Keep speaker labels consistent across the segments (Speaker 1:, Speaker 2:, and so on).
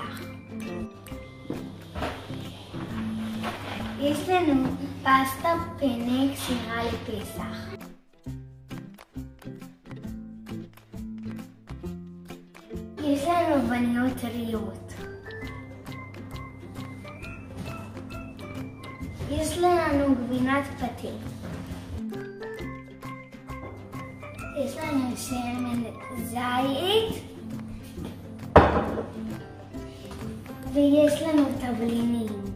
Speaker 1: לפסח. יש לנו פסטה, פנק, סירה לפסח. יש לנו עגבניות טריות. יש לנו גבינת פתה. יש לנו שמן זית. ויש לנו תבלינים.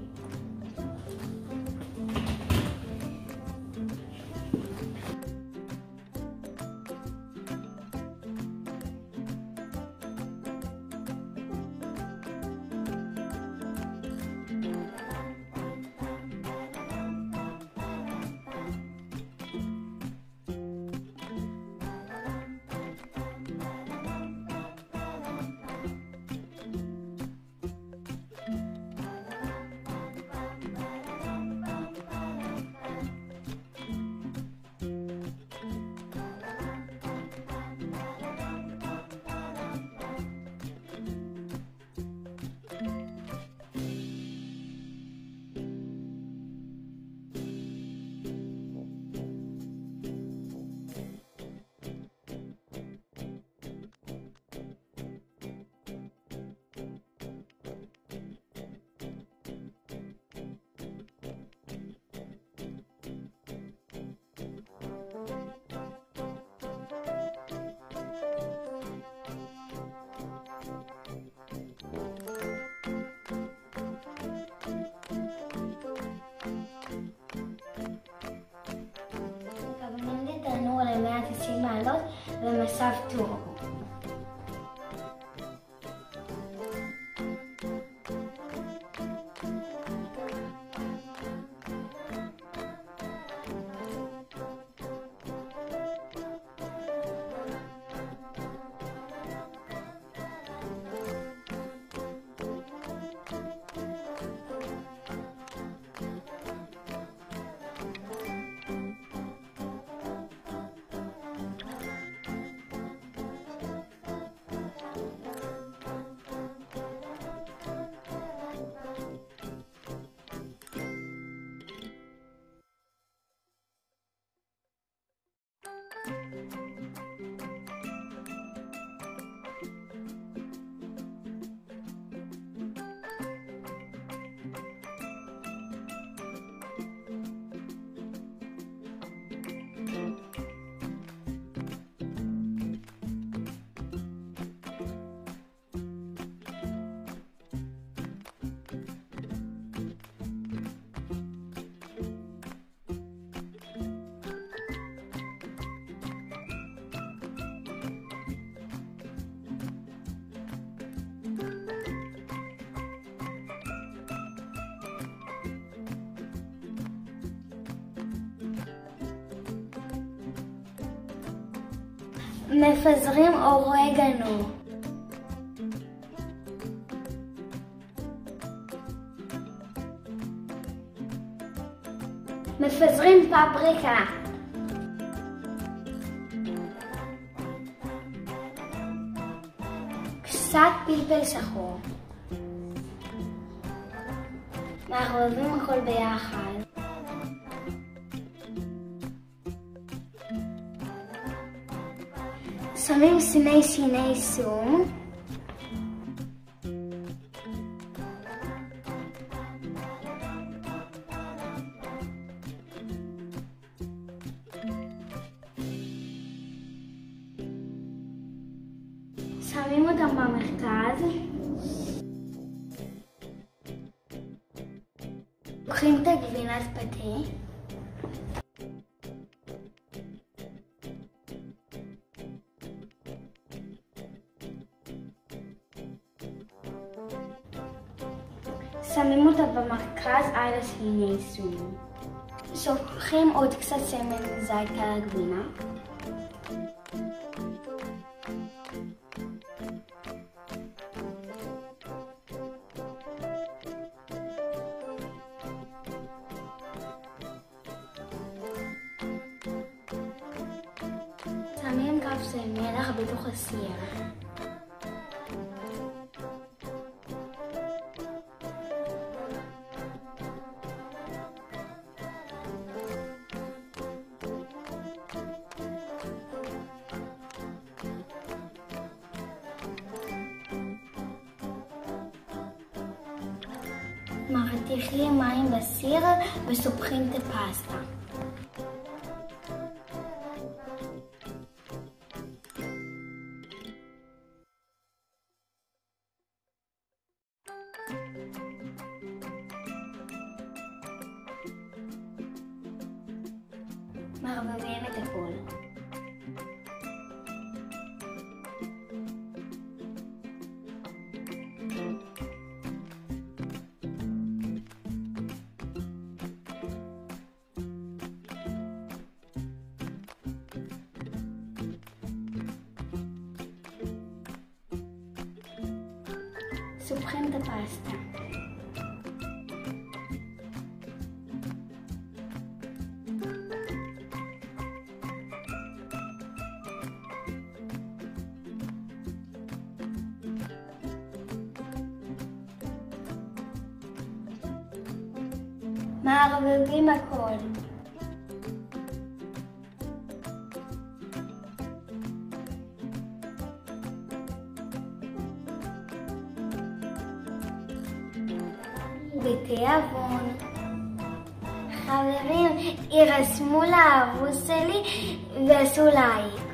Speaker 1: תנור ל-190 מעלות ומסף טורבו. מפזרים אורגנו. מפזרים פפריקה. קצת פלפל שחור. מערבבים הכל ביחד. שמים שיני סום. שמים אותם במרכז. לוקחים את הגבינת פתה. שמים אותה במרכז על השיני סום. שופכים עוד קצת שמן זית על הגבינה. שמים כף מלח בתוך הסיר. מרתיחים מים בסיר וסופחים את הפסטה. מערבבים את הכל. סופחים את הפסטה. מערבבים הכל. בתיאבון. חברים, ירשמו לערוץ שלי ועשו לייק.